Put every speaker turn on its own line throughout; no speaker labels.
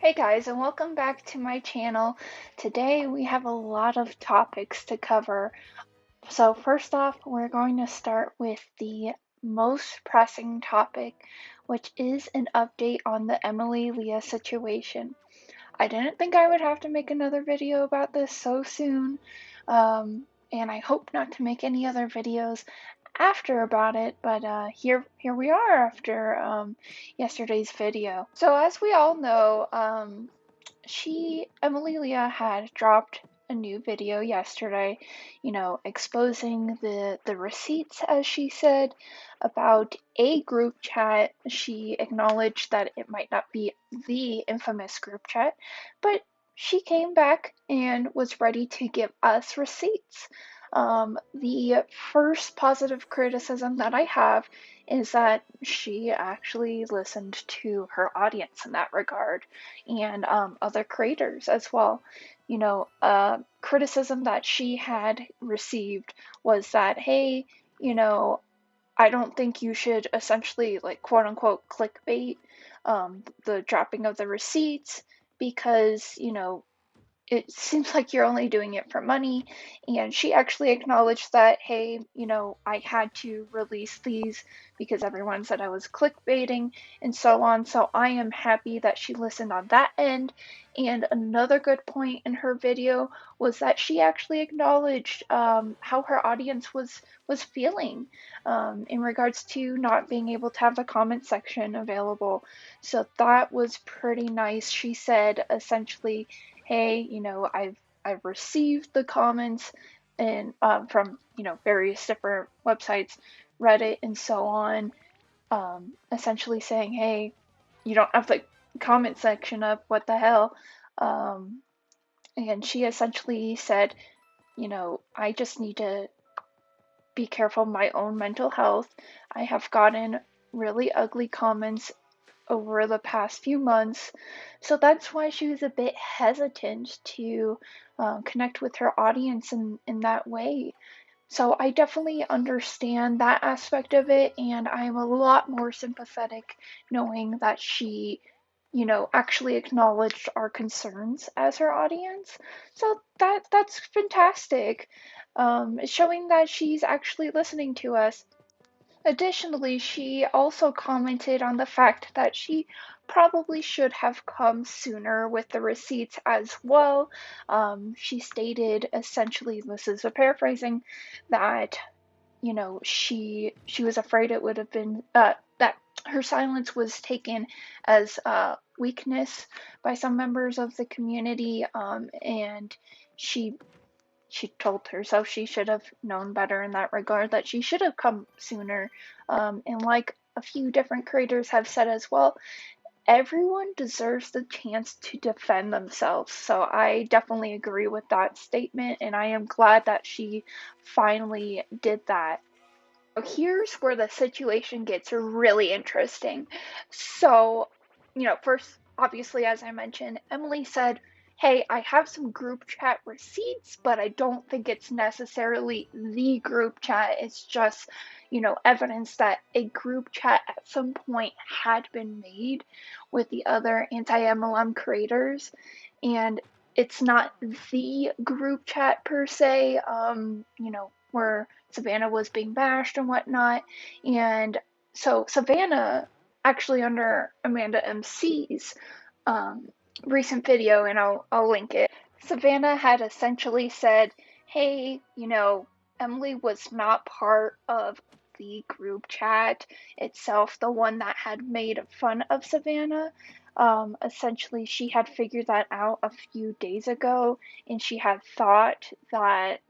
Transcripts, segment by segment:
Hey guys, and welcome back to my channel. Today we have a lot of topics to cover. So first off, we're going to start with the most pressing topic, which is an update on the Emily Leah situation. I didn't think I would have to make another video about this so soon, and I hope not to make any other videos after about it, but here we are after yesterday's video. So as we all know, Emily Leah had dropped a new video yesterday, exposing the receipts, as she said, about a group chat. She acknowledged that it might not be the infamous group chat, but she came back and was ready to give us receipts. The first positive criticism that I have is that she actually listened to her audience in that regard and other creators as well. Criticism that she had received was that, hey, I don't think you should essentially, like, quote unquote, clickbait the dropping of the receipts because, it seems like you're only doing it for money. And she actually acknowledged that, hey, I had to release these because everyone said I was clickbaiting and so on. So I am happy that she listened on that end. And another good point in her video was that she actually acknowledged how her audience was feeling in regards to not being able to have the comment section available. So that was pretty nice. She said essentially, hey, I've received the comments and from various different websites, Reddit and so on, essentially saying, hey, you don't have the comment section up, what the hell? And she essentially said, I just need to be careful of my own mental health. I have gotten really ugly comments over the past few months. So that's why she was a bit hesitant to connect with her audience in that way. So I definitely understand that aspect of it, and I'm a lot more sympathetic knowing that she, actually acknowledged our concerns as her audience. So that's fantastic. Showing that she's actually listening to us. Additionally, she also commented on the fact that she probably should have come sooner with the receipts as well. She stated essentially, this is a paraphrasing, that she was afraid it would have been that her silence was taken as weakness by some members of the community, and she she told herself she should have known better in that regard, that she should have come sooner. And like a few different creators have said as well, everyone deserves the chance to defend themselves. So I definitely agree with that statement, and I am glad that she finally did that. So here's where the situation gets really interesting. So, first, obviously, as I mentioned, Emily said, hey, I have some group chat receipts, but I don't think it's necessarily the group chat. It's just, evidence that a group chat at some point had been made with the other anti-MLM creators. And it's not the group chat per se, where Savannah was being bashed and whatnot. And so Savannah, actually under Amanda MC's recent video, and I'll link it, Savannah had essentially said, hey, Emily was not part of the group chat itself, the one that had made fun of Savannah. Essentially, she had figured that out a few days ago, and she had thought that,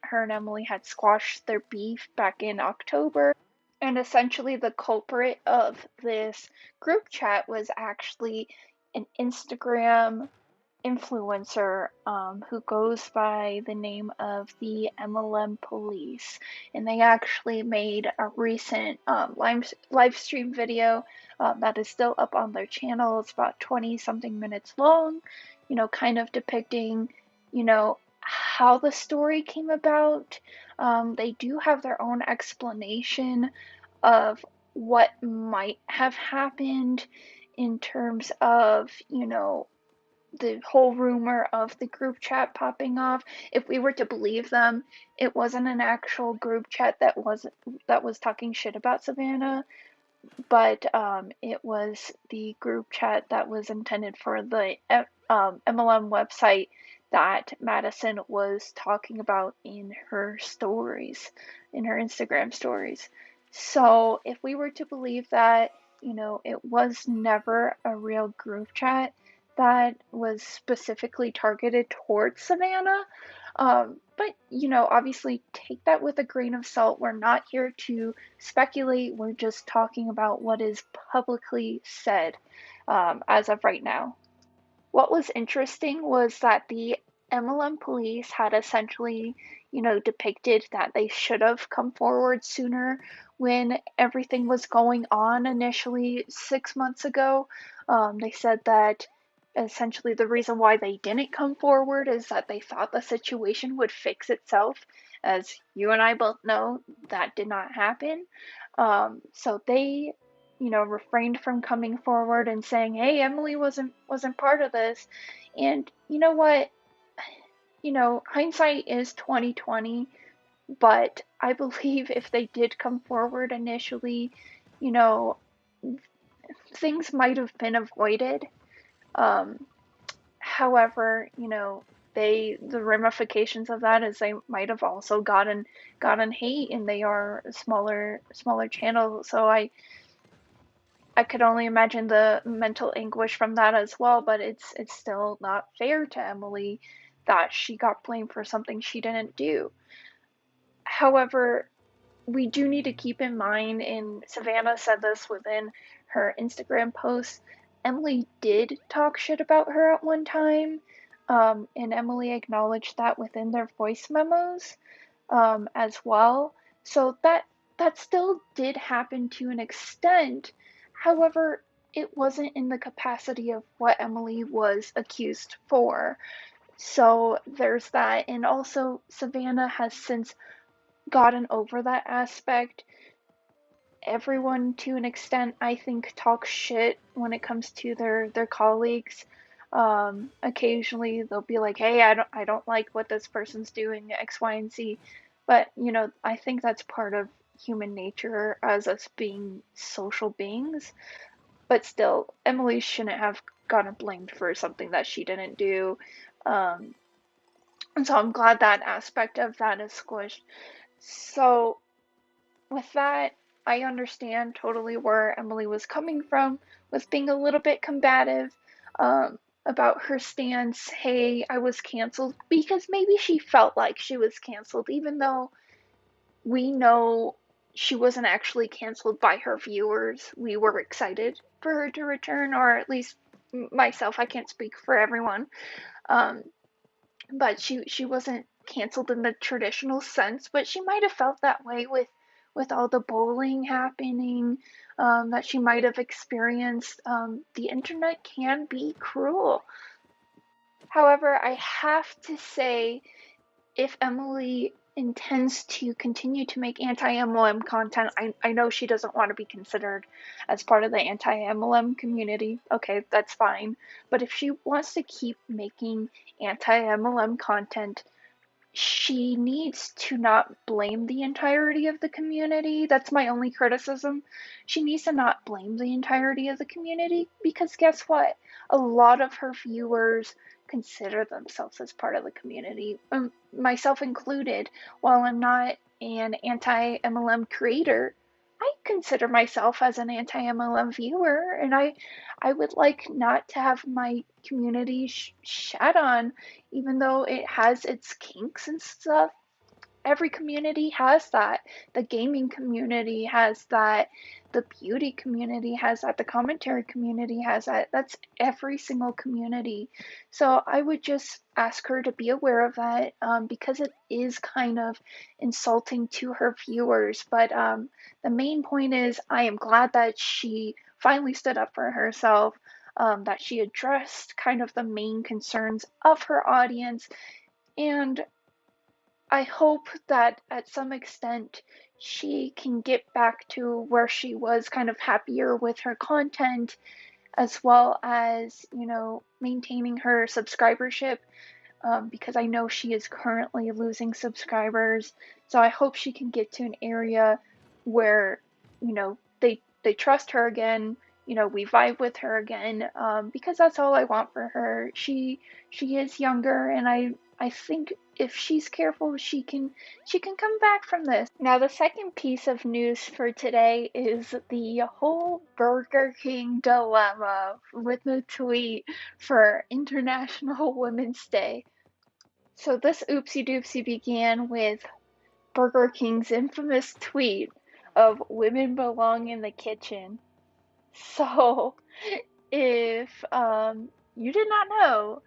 her and Emily had squashed their beef back in October. And essentially, the culprit of this group chat was actually an Instagram influencer who goes by the name of the MLM Police, and they actually made a recent live stream video that is still up on their channel. It's about 20 something minutes long, kind of depicting, how the story came about. They do have their own explanation of what might have happened in terms of, the whole rumor of the group chat popping off, if we were to believe them, it wasn't an actual group chat that was talking shit about Savannah, but it was the group chat that was intended for the MLM website that Madison was talking about in her stories, in her Instagram stories. So if we were to believe that, it was never a real group chat that was specifically targeted towards Savannah, but, obviously take that with a grain of salt. We're not here to speculate. We're just talking about what is publicly said as of right now. What was interesting was that the MLM police had essentially, depicted that they should have come forward sooner when everything was going on initially 6 months ago. They said that essentially the reason why they didn't come forward is that they thought the situation would fix itself. As you and I both know, that did not happen. So they refrained from coming forward and saying, "Hey, Emily wasn't part of this." And you know what? Hindsight is 2020, but I believe if they did come forward initially, you know, things might have been avoided. Um, However, the ramifications of that is they might have also gotten hate, and they are a smaller channel. So I could only imagine the mental anguish from that as well, but it's still not fair to Emily that she got blamed for something she didn't do. However, we do need to keep in mind, and Savannah said this within her Instagram post, Emily did talk shit about her at one time, and Emily acknowledged that within their voice memos as well. So that still did happen to an extent. However, it wasn't in the capacity of what Emily was accused for. So there's that. And also, Savannah has since gotten over that aspect. Everyone, to an extent, I think, talks shit when it comes to their colleagues. Occasionally, they'll be like, "Hey, I don't like what this person's doing, X, Y, and Z." But I think that's part of human nature as us being social beings. But still, Emily shouldn't have gotten blamed for something that she didn't do. Um, and so I'm glad that aspect of that is squished. So with that, I understand totally where Emily was coming from, with being a little bit combative about her stance. Hey, I was canceled, because maybe she felt like she was canceled, even though we know she wasn't actually canceled by her viewers. We were excited for her to return, or at least myself. I can't speak for everyone. Um, but she wasn't canceled in the traditional sense, but she might have felt that way with all the bullying happening that she might have experienced. The internet can be cruel. However, I have to say, if Emily intends to continue to make anti-MLM content, I know she doesn't want to be considered as part of the anti-MLM community. Okay, that's fine. But if she wants to keep making anti-MLM content, she needs to not blame the entirety of the community. That's my only criticism. She needs to not blame the entirety of the community, because guess what? A lot of her viewers consider themselves as part of the community, myself included. While I'm not an anti-MLM creator, I consider myself as an anti-MLM viewer, and I would like not to have my community shat on, even though it has its kinks and stuff. Every community has that. The gaming community has that. The beauty community has that. The commentary community has that. That's every single community. So I would just ask her to be aware of that, because it is kind of insulting to her viewers. But the main point is, I am glad that she finally stood up for herself, that she addressed kind of the main concerns of her audience. And I hope that at some extent she can get back to where she was, kind of happier with her content, as well as, maintaining her subscribership, because I know she is currently losing subscribers. So I hope she can get to an area where, they trust her again. We vibe with her again, because that's all I want for her. She is younger, and I think if she's careful, she can come back from this. Now, the second piece of news for today is the whole Burger King dilemma with the tweet for International Women's Day. So this oopsie doopsie began with Burger King's infamous tweet of "women belong in the kitchen." So if you did not know,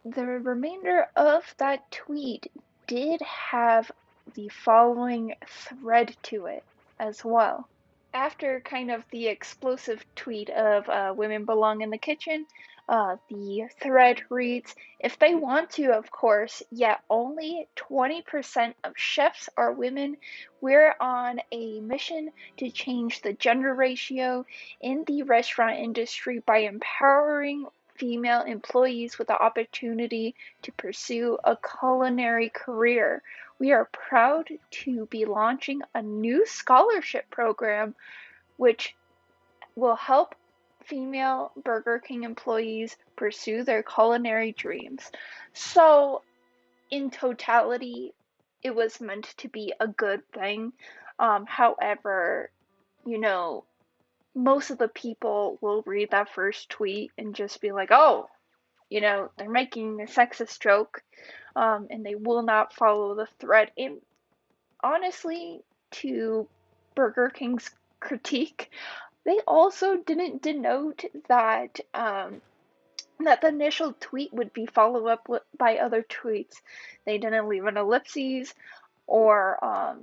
the remainder of that tweet did have the following thread to it as well. After kind of the explosive tweet of "women belong in the kitchen," the thread reads, "If they want to, of course, yet only 20% of chefs are women. We're on a mission to change the gender ratio in the restaurant industry by empowering female employees with the opportunity to pursue a culinary career. We are proud to be launching a new scholarship program which will help female Burger King employees pursue their culinary dreams." So, in totality, it was meant to be a good thing. However, you know, most of the people will read that first tweet and just be like, oh, they're making a sexist joke, and they will not follow the thread. And honestly, to Burger King's critique, they also didn't denote that that the initial tweet would be followed up by other tweets. They didn't leave an ellipses or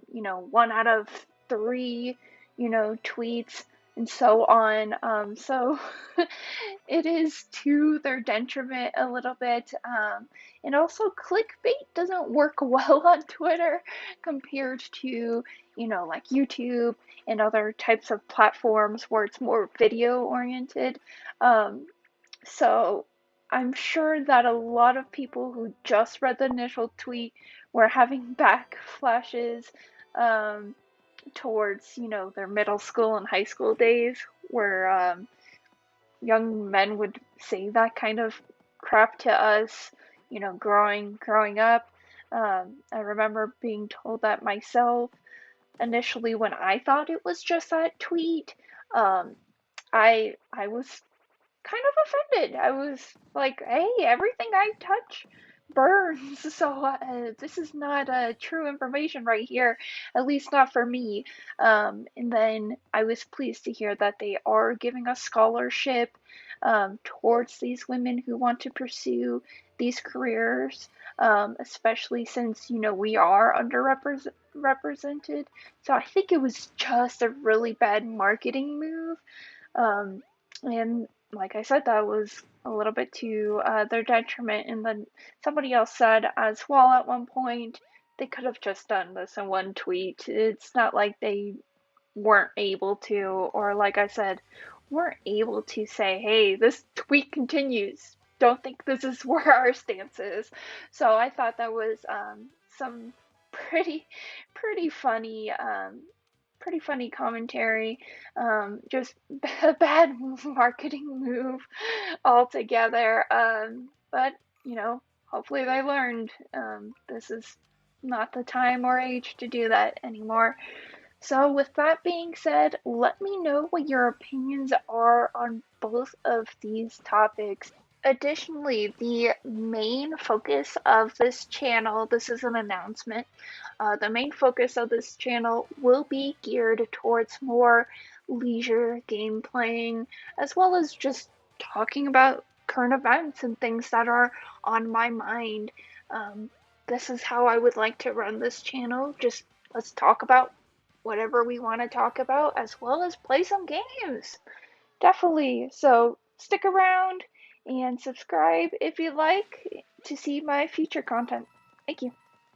1 out of 3 tweets and so on. So it is to their detriment a little bit. And also, clickbait doesn't work well on Twitter compared to, like YouTube and other types of platforms where it's more video oriented. So I'm sure that a lot of people who just read the initial tweet were having backflashes towards, their middle school and high school days where young men would say that kind of crap to us, growing up. I remember being told that myself initially when I thought it was just that tweet. I was kind of offended. I was like, hey, everything I touch burns, so this is not true information right here, at least not for me. And then I was pleased to hear that they are giving a scholarship towards these women who want to pursue these careers, especially since, we are underrepresented. So I think it was just a really bad marketing move. And like I said, that was a little bit to their detriment. And then somebody else said as well at one point, they could have just done this in one tweet. It's not like they weren't able to, or like I said, weren't able to say, hey, this tweet continues. Don't think this is where our stance is. So I thought that was some pretty funny commentary. Just a bad marketing move altogether. But hopefully they learned this is not the time or age to do that anymore. So, with that being said, let me know what your opinions are on both of these topics. Additionally, the main focus of this channel, this is an announcement, the main focus of this channel will be geared towards more leisure game playing, as well as just talking about current events and things that are on my mind. This is how I would like to run this channel. Just let's talk about whatever we want to talk about, as well as play some games. Definitely. So stick around and subscribe if you like to see my future content. Thank you.